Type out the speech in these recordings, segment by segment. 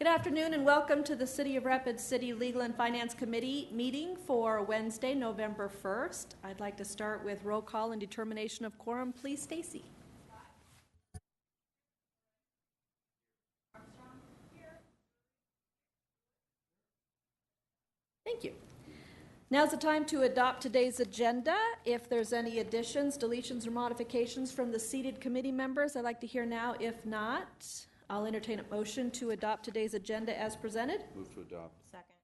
Good afternoon and welcome to the City of Rapid City Legal and Finance Committee meeting for Wednesday, November 1st. I'd like to start with roll call and determination of quorum. Please, Stacy. Thank you. Now's the time to adopt today's agenda. If there's any additions, deletions, or modifications from the seated committee members, I'd like to hear now. If not, I'll entertain a motion to adopt today's agenda as presented. Move to adopt. Second.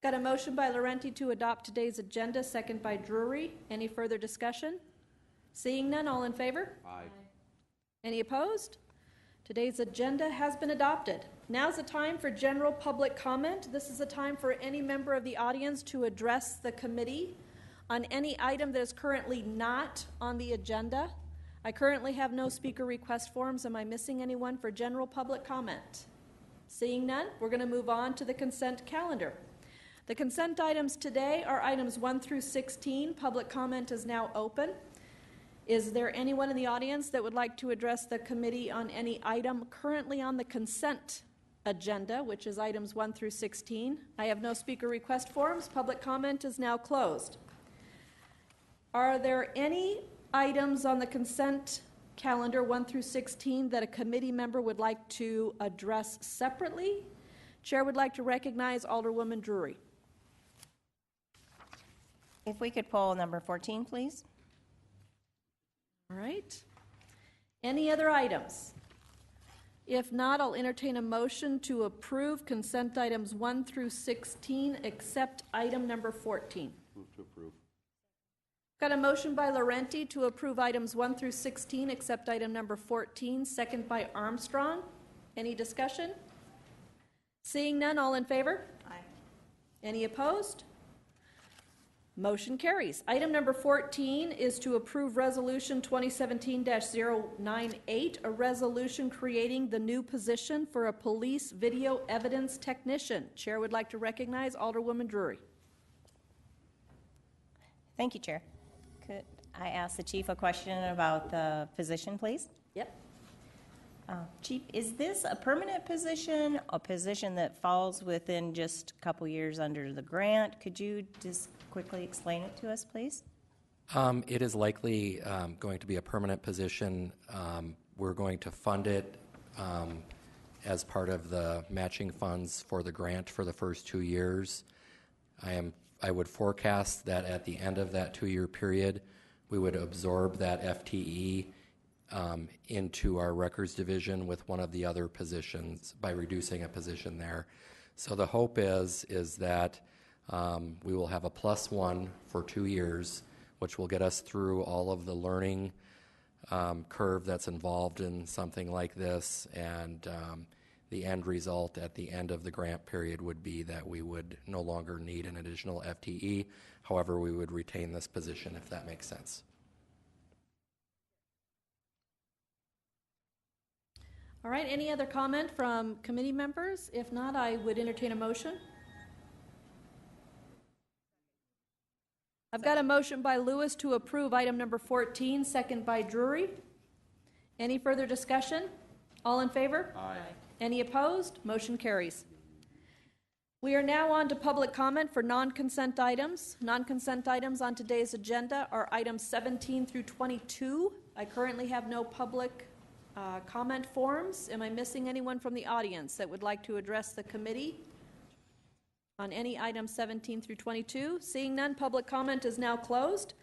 Got a motion by Laurenti to adopt today's agenda, second by Drury. Any further discussion? Seeing none, all in favor? Aye. Any opposed? Today's agenda has been adopted. Now's the time for general public comment. This is a time for any member of the audience to address the committee on any item that is currently not on the agenda. I currently have no speaker request forms. Am I missing anyone for general public comment? Seeing none, we're going to move on to the consent calendar. The consent items today are items 1 through 16. Public comment is now open. Is there anyone in the audience that would like to address the committee on any item currently on the consent agenda, which is items 1 through 16? I have no speaker request forms. Public comment is now closed. Are there any items on the consent calendar 1 through 16 that a committee member would like to address separately? Chair would like to recognize Alderwoman Drury. If we could poll number 14, please. All right. Any other items? If not, I'll entertain a motion to approve consent items 1 through 16 except item number 14. Move to approve. Got a motion by Laurenti to approve items 1 through 16 except item number 14, second by Armstrong. Any discussion? Seeing none, all in favor? Aye. Any opposed? Motion carries. Item number 14 is to approve Resolution 2017-098, a resolution creating the new position for a police video evidence technician. Chair would like to recognize Alderwoman Drury. Thank you, Chair. Could I ask the Chief a question about the position, please? Yep. Chief, is this a permanent position, a position that falls within just a couple years under the grant? Could you just quickly explain it to us, please? It is likely going to be a permanent position. We're going to fund it as part of the matching funds for the grant for the first 2 years. I would forecast that at the end of that 2-year period, we would absorb that FTE into our records division with one of the other positions by reducing a position there. So the hope is that we will have a +1 for 2 years, which will get us through all of the learning curve that's involved in something like this, and the end result at the end of the grant period would be that we would no longer need an additional FTE. However, we would retain this position, if that makes sense. All right, any other comment from committee members? If not, I would entertain a motion. I've got a motion by Lewis to approve item number 14, second by Drury. Any further discussion? All in favor? Aye. Any opposed? Motion carries. We are now on to public comment for non-consent items. Non-consent items on today's agenda are items 17 through 22. I currently have no public comment forms. Am I missing anyone from the audience that would like to address the committee on any item 17 through 22? Seeing none, public comment is now closed.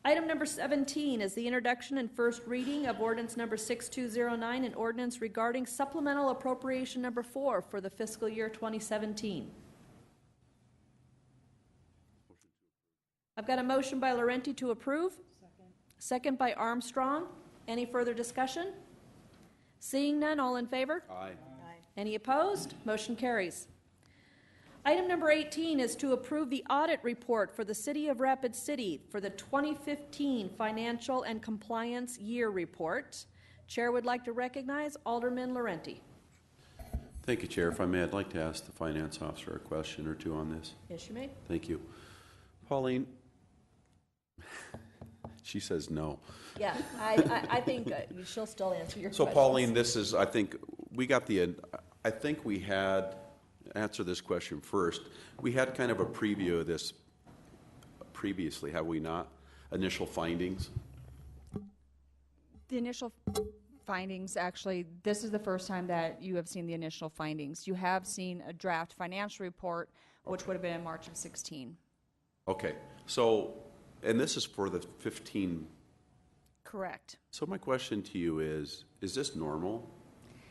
Item number 17 is the introduction and first reading of ordinance number 6209, an ordinance regarding supplemental appropriation number 4 for the fiscal year 2017. I've got a motion by Laurenti to approve. Second by Armstrong. Any further discussion? Seeing none, all in favor? Aye. Any opposed? Motion carries. Item number 18 is to approve the audit report for the City of Rapid City for the 2015 Financial and Compliance Year Report. Chair would like to recognize Alderman Laurenti. Thank you, Chair. If I may, I'd like to ask the Finance Officer a question or two on this. Yes, you may. Thank you. Pauline, she says no. Yeah, I think she'll still answer your So questions. Pauline, this is, I think we had answer this question first. We had kind of a preview of this previously, have we not? Initial findings? The initial findings, actually, this is the first time that you have seen the initial findings. You have seen a draft financial report, which would have been in March of 16. Okay, so, and this is for the 15. Correct. So my question to you is this normal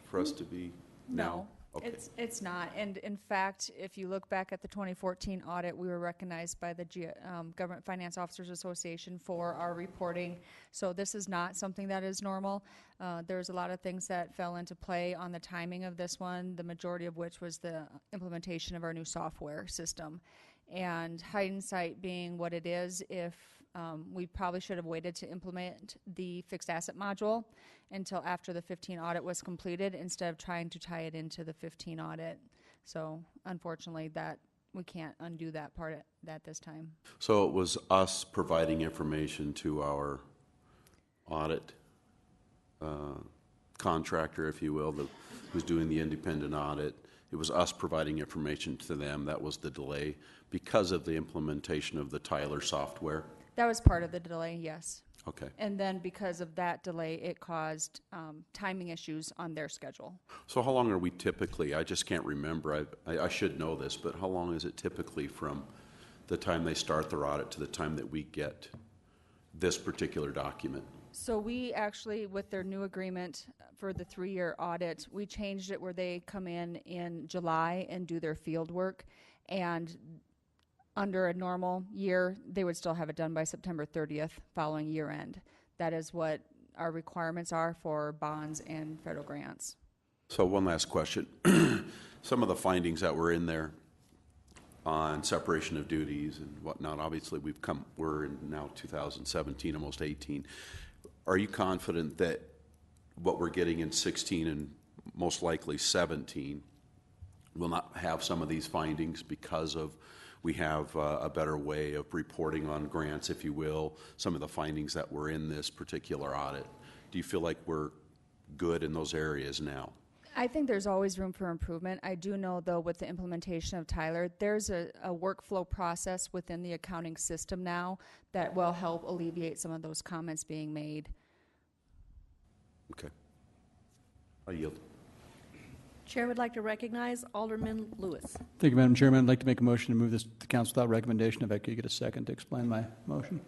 for us to be now? No, Okay. it's not. And in fact, if you look back at the 2014 audit, we were recognized by the Government Finance Officers Association for our reporting. So this is not something that is normal. There's a lot of things that fell into play on the timing of this one, the majority of which was the implementation of our new software system. And hindsight being what it is, if we probably should have waited to implement the fixed asset module until after the 15 audit was completed instead of trying to tie it into the 15 audit. So unfortunately, that we can't undo that part at this time. So it was us providing information to our audit contractor, if you will, who's doing the independent audit. It was us providing information to them. That was the delay because of the implementation of the Tyler software. That was part of the delay, yes. Okay. And then because of that delay, it caused timing issues on their schedule. So how long are we typically, I just can't remember, I should know this, but how long is it typically from the time they start their audit to the time that we get this particular document? So we actually, with their new agreement for the 3-year audit, we changed it where they come in July and do their field work. And under a normal year, they would still have it done by September 30th following year end. That is what our requirements are for bonds and federal grants. So one last question. Some of the findings that were in there on separation of duties and whatnot, obviously we're in now 2017, almost 18. Are you confident that what we're getting in 16 and most likely 17 will not have some of these findings because of we have a better way of reporting on grants, if you will, some of the findings that were in this particular audit? Do you feel like we're good in those areas now? I think there's always room for improvement. I do know, though, with the implementation of Tyler, there's a workflow process within the accounting system now that will help alleviate some of those comments being made. Okay. I yield. Chair would like to recognize Alderman Lewis. Thank you, Madam Chairman. I'd like to make a motion to move this to council without recommendation. If I could get a second to explain my motion.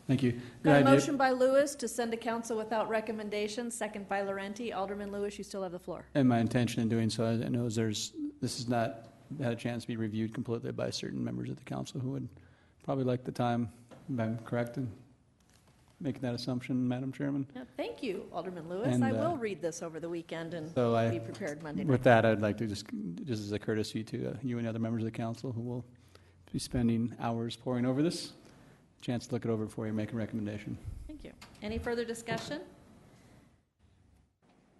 Thank you. Got a motion by Lewis to send to council without recommendation, second by Laurenti. Alderman Lewis, you still have the floor. And my intention in doing so, I know this has not had a chance to be reviewed completely by certain members of the council who would probably like the time, if I'm correct in making that assumption, Madam Chairman. Thank you, Alderman Lewis. And, I will read this over the weekend and so be prepared Monday night. With that, I'd like to just as a courtesy to you and other members of the council who will be spending hours poring over this, chance to look it over before you make a recommendation. Thank you. Any further discussion?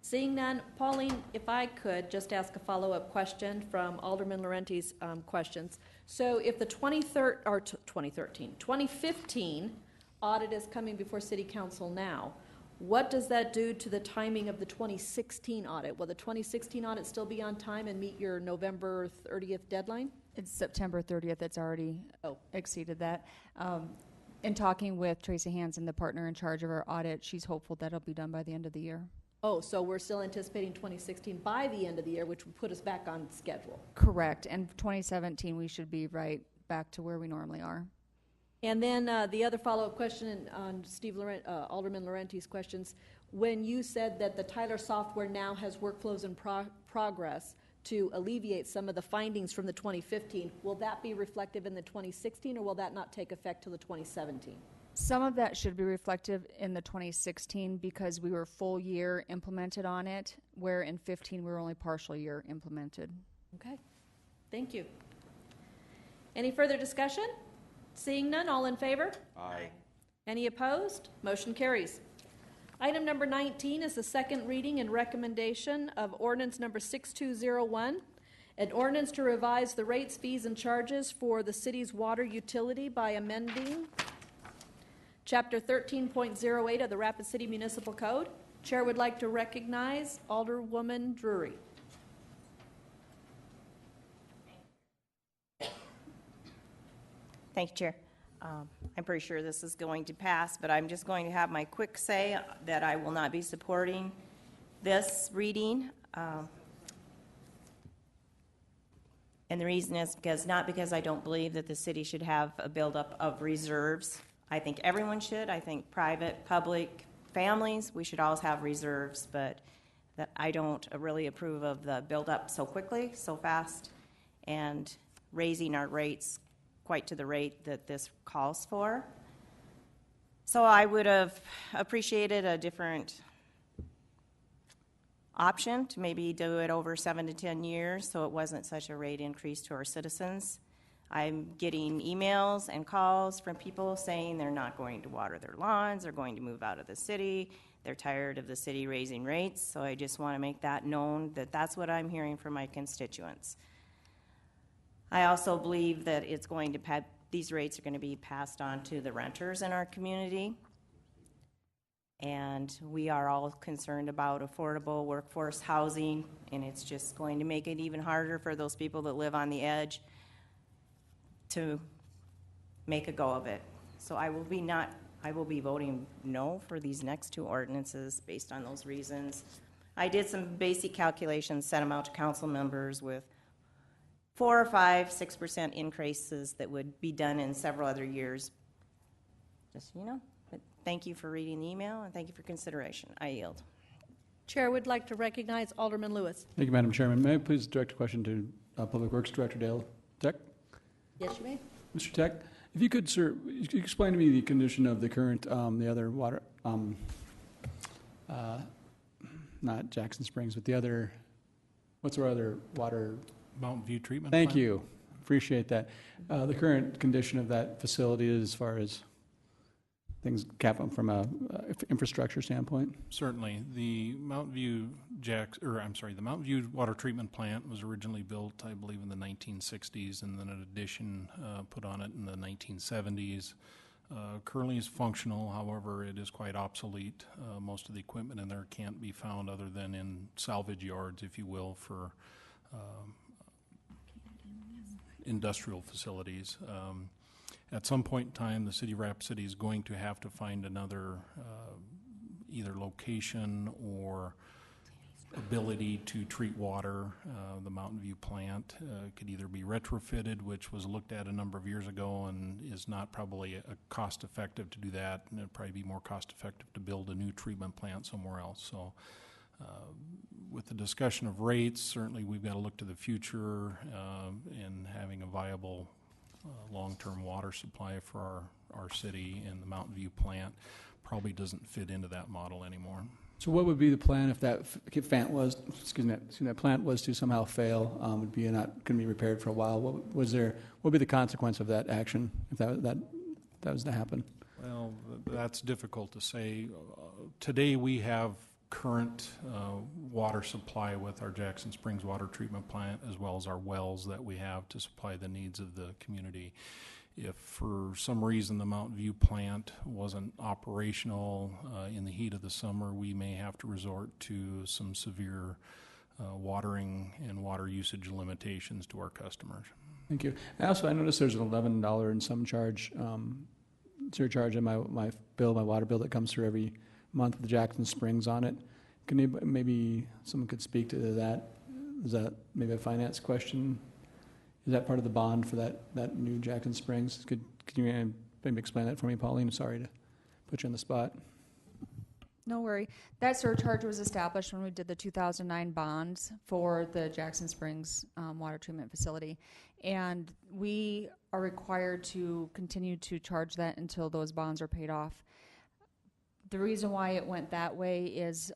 Seeing none, Pauline, if I could just ask a follow-up question from Alderman Laurenti's questions. So if the 2015 audit is coming before City Council now, what does that do to the timing of the 2016 audit? Will the 2016 audit still be on time and meet your November 30th deadline? It's September 30th. It's already exceeded that. In talking with Tracy Hansen, the partner in charge of our audit, she's hopeful that it'll be done by the end of the year. Oh, so we're still anticipating 2016 by the end of the year, which would put us back on schedule. Correct. And 2017, we should be right back to where we normally are. And then the other follow-up question on Alderman Laurenti's questions, when you said that the Tyler software now has workflows in progress to alleviate some of the findings from the 2015, will that be reflective in the 2016, or will that not take effect till the 2017? Some of that should be reflective in the 2016 because we were full year implemented on it, where in 15 we were only partial year implemented. Okay, thank you. Any further discussion? Seeing none, all in favor? Aye. Any opposed? Motion carries. Item number 19 is the second reading and recommendation of ordinance number 6201, an ordinance to revise the rates, fees, and charges for the city's water utility by amending Chapter 13.08 of the Rapid City Municipal Code. Chair would like to recognize Alderwoman Drury. Thank you, Chair. I'm pretty sure this is going to pass, but I'm just going to have my quick say that I will not be supporting this reading. And the reason is not because I don't believe that the city should have a buildup of reserves. I think everyone should. I think private, public, families, we should always have reserves, but that I don't really approve of the buildup so quickly, so fast, and raising our rates quite to the rate that this calls for. So I would have appreciated a different option to maybe do it over 7 to 10 years so it wasn't such a rate increase to our citizens. I'm getting emails and calls from people saying they're not going to water their lawns, they're going to move out of the city, they're tired of the city raising rates, so I just want to make that known that that's what I'm hearing from my constituents. I also believe that it's going to these rates are going to be passed on to the renters in our community. And we are all concerned about affordable workforce housing, and it's just going to make it even harder for those people that live on the edge to make a go of it. So I will be voting no for these next two ordinances based on those reasons. I did some basic calculations, sent them out to council members with 4 or 5, 6% increases that would be done in several other years. Just, but thank you for reading the email and thank you for consideration. I yield. Chair would like to recognize Alderman Lewis. Thank you, Madam Chairman. May I please direct a question to Public Works Director Dale Tech? Yes, you may. Mr. Tech, if you could, sir, you could explain to me the condition of the current, the other water, not Jackson Springs, but the other, what's our other water? Mountain View Treatment Thank Plant. you. Appreciate that. The current condition of that facility as far as things from a infrastructure standpoint? Certainly. The Mountain View the Mountain View Water Treatment Plant was originally built, I believe, in the 1960s, and then an addition put on it in the 1970s. Currently is functional, however, it is quite obsolete. Most of the equipment in there can't be found other than in salvage yards, if you will, for industrial facilities. At some point in time, the city of Rapid City is going to have to find another either location or ability to treat water. The Mountain View plant could either be retrofitted, which was looked at a number of years ago and is not probably cost effective to do that, and it'd probably be more cost effective to build a new treatment plant somewhere else. So with the discussion of rates, certainly we've got to look to the future in having a viable long-term water supply for our city, and the Mountain View plant probably doesn't fit into that model anymore. So what would be the plan if that plant was, that plant was to somehow fail, would be not going to be repaired for a while? What would be the consequence of that action if that was to happen? Well, that's difficult to say. Today we have current water supply with our Jackson Springs water treatment plant, as well as our wells that we have to supply the needs of the community. If for some reason the Mountain View plant wasn't operational in the heat of the summer, we may have to resort to some severe watering and water usage limitations to our customers. Thank you. I noticed there's an $11 and some surcharge on my water bill that comes through every month with Jackson Springs on it. Maybe someone could speak to that? Is that maybe a finance question? Is that part of the bond for that new Jackson Springs? Could you maybe explain that for me, Pauline? Sorry to put you on the spot. No worry. That surcharge was established when we did the 2009 bonds for the Jackson Springs water treatment facility. And we are required to continue to charge that until those bonds are paid off. The reason why it went that way is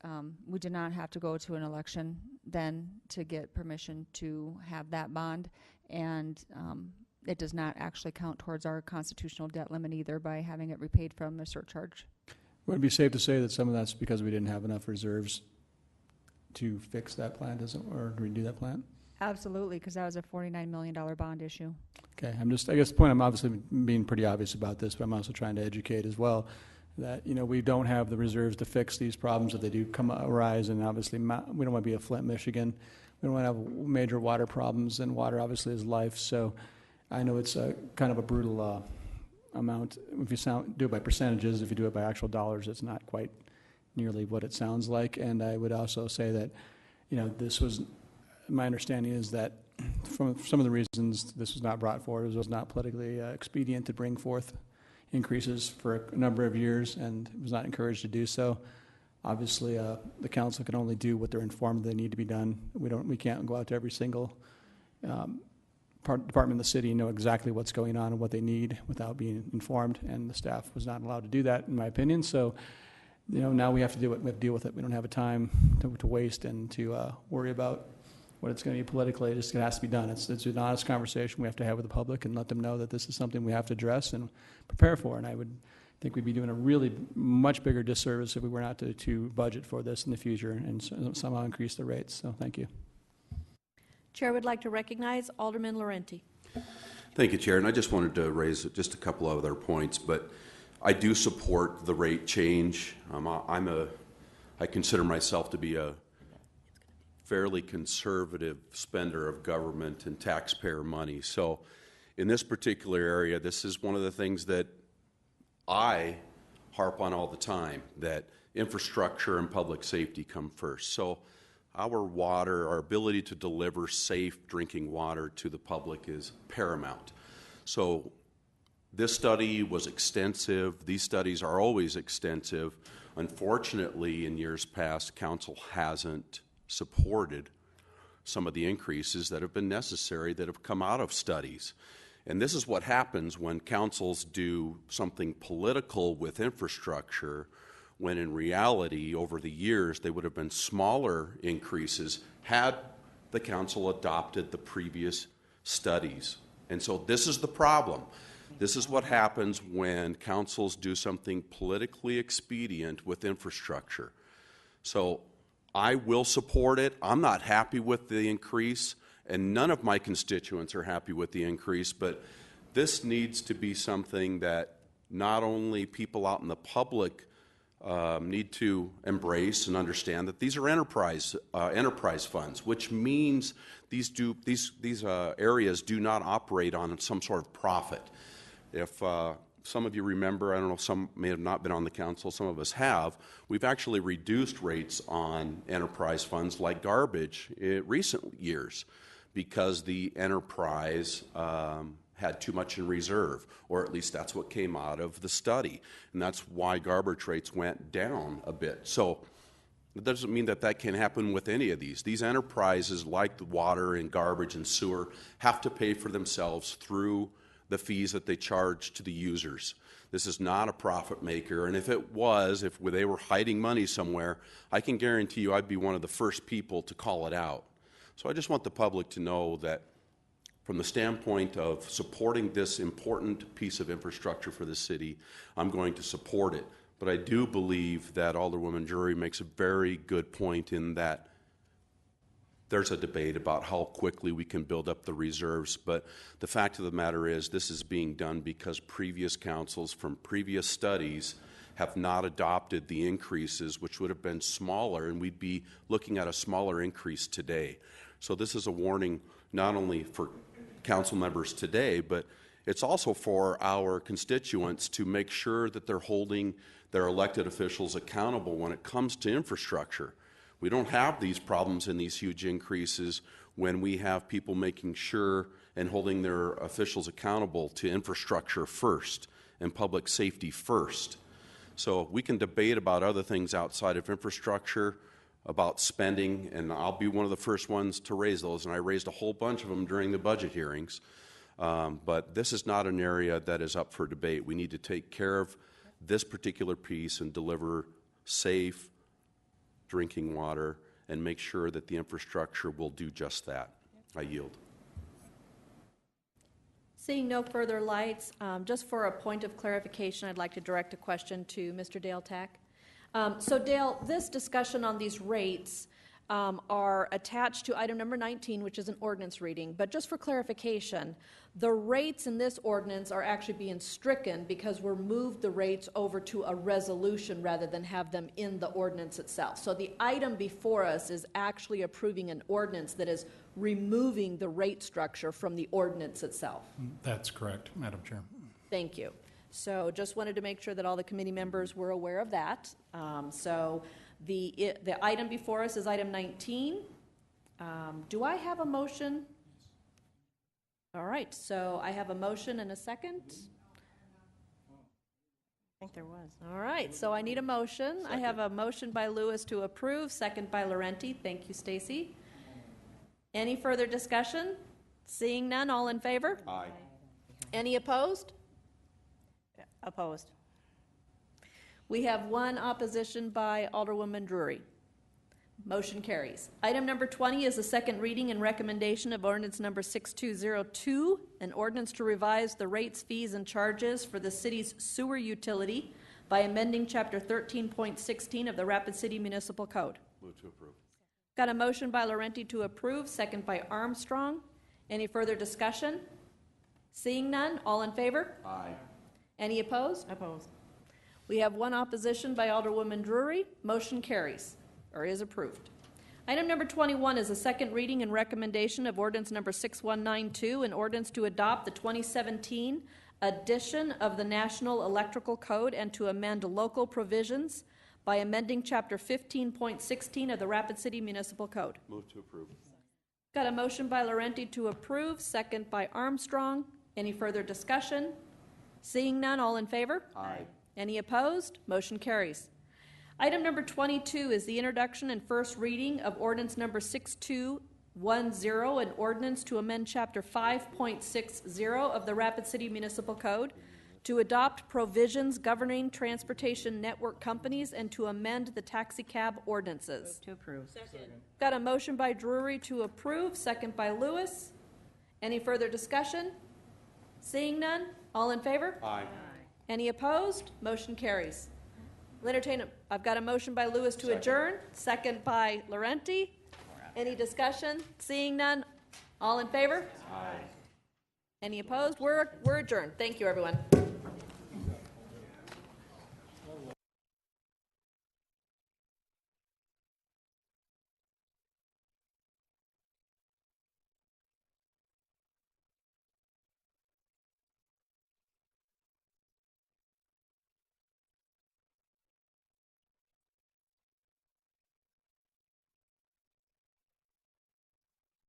we did not have to go to an election then to get permission to have that bond, and it does not actually count towards our constitutional debt limit either by having it repaid from the surcharge. Would it be safe to say that some of that's because we didn't have enough reserves to fix that plant or redo that plant? Absolutely, because that was a $49 million bond issue. Okay, I guess the point, I'm obviously being pretty obvious about this, but I'm also trying to educate as well. That we don't have the reserves to fix these problems if they do arise, and obviously we don't want to be a Flint, Michigan. We don't want to have major water problems, and water obviously is life. So I know it's kind of a brutal amount. If you do it by percentages, if you do it by actual dollars, it's not quite nearly what it sounds like. And I would also say that, this was, my understanding is that from some of the reasons this was not brought forward, it was not politically expedient to bring forth increases for a number of years, and was not encouraged to do so. Obviously, the council can only do what they're informed they need to be done. We can't go out to every single department in the city and know exactly what's going on and what they need without being informed, and the staff was not allowed to do that, in my opinion. So, now we have to deal with it. We don't have a time to waste and to worry about what it's going to be politically. It just has to be done. It's an honest conversation we have to have with the public and let them know that this is something we have to address and prepare for. And I would think we'd be doing a really much bigger disservice if we were not to budget for this in the future and somehow increase the rates. So thank you. Chair would like to recognize Alderman Laurenti. Thank you, Chair. And I just wanted to raise just a couple of other points, but I do support the rate change. I consider myself to be a fairly conservative spender of government and taxpayer money. So in this particular area, this is one of the things that I harp on all the time, that infrastructure and public safety come first. So our water, our ability to deliver safe drinking water to the public is paramount. So this study was extensive. These studies are always extensive. Unfortunately, in years past, council hasn't supported some of the increases that have been necessary that have come out of studies. And this is what happens when councils do something political with infrastructure, when in reality, over the years, they would have been smaller increases had the council adopted the previous studies. And so this is the problem. This is what happens when councils do something politically expedient with infrastructure. So I will support it. I'm not happy with the increase, and none of my constituents are happy with the increase, but this needs to be something that not only people out in the public need to embrace and understand that these are enterprise funds, which means these areas do not operate on some sort of profit. If some of you remember, I don't know, some may have not been on the council, some of us have, we've actually reduced rates on enterprise funds like garbage in recent years because the enterprise had too much in reserve, or at least that's what came out of the study. And that's why garbage rates went down a bit. So it doesn't mean that can't happen with any of these. These enterprises, like the water and garbage and sewer, have to pay for themselves through the fees that they charge to the users. This is not a profit maker, and if it was, if they were hiding money somewhere, I can guarantee you I'd be one of the first people to call it out. So I just want the public to know that from the standpoint of supporting this important piece of infrastructure for the city, I'm going to support it. But I do believe that Alderwoman Drury makes a very good point in that there's a debate about how quickly we can build up the reserves, but the fact of the matter is this is being done because previous councils from previous studies have not adopted the increases, which would have been smaller, and we'd be looking at a smaller increase today. So this is a warning not only for council members today, but it's also for our constituents to make sure that they're holding their elected officials accountable when it comes to infrastructure. We don't have these problems and these huge increases when we have people making sure and holding their officials accountable to infrastructure first and public safety first. So we can debate about other things outside of infrastructure, about spending, and I'll be one of the first ones to raise those, and I raised a whole bunch of them during the budget hearings. But this is not an area that is up for debate. We need to take care of this particular piece and deliver safe drinking water and make sure that the infrastructure will do just that. I yield. Seeing no further lights, just for a point of clarification, I'd like to direct a question to Mr. Dale Tack. So Dale, this discussion on these rates, are attached to item number 19, which is an ordinance reading. But just for clarification, the rates in this ordinance are actually being stricken because we're moved the rates over to a resolution rather than have them in the ordinance itself. So the item before us is actually approving an ordinance that is removing the rate structure from the ordinance itself. That's correct, Madam Chair. Thank you. So just wanted to make sure that all the committee members were aware of that. So the item before us is item 19. Do I have a motion? All right, so I have a motion and a second. I think there was. All right, so I need a motion. I have a motion by Lewis to approve, second by Laurenti. Thank you, Stacy. Any further discussion? Seeing none, all in favor? Aye. Any opposed? Opposed. We have one opposition by Alderwoman Drury. Motion carries. Item number 20 is a second reading and recommendation of ordinance number 6202, an ordinance to revise the rates, fees, and charges for the city's sewer utility by amending Chapter 13.16 of the Rapid City Municipal Code. Move to approve. Got a motion by Laurenti to approve, second by Armstrong. Any further discussion? Seeing none, all in favor? Aye. Any opposed? Opposed. We have one opposition by Alderwoman Drury. Motion carries, or is approved. Item number 21 is a second reading and recommendation of ordinance number 6192, an ordinance to adopt the 2017 edition of the National Electrical Code and to amend local provisions by amending Chapter 15.16 of the Rapid City Municipal Code. Move to approve. Got a motion by Laurenti to approve, second by Armstrong. Any further discussion? Seeing none, all in favor? Aye. Any opposed? Motion carries. Item number 22 is the introduction and first reading of ordinance number 6210, an ordinance to amend Chapter 5.60 of the Rapid City Municipal Code to adopt provisions governing transportation network companies and to amend the taxi cab ordinances. To approve. Got a motion by Drury to approve, second by Lewis. Any further discussion? Seeing none, all in favor? Aye. Any opposed? Motion carries. I've got a motion by Lewis to adjourn, second by Laurenti. Any discussion? Seeing none, all in favor? Aye. Any opposed? We're adjourned. Thank you, everyone.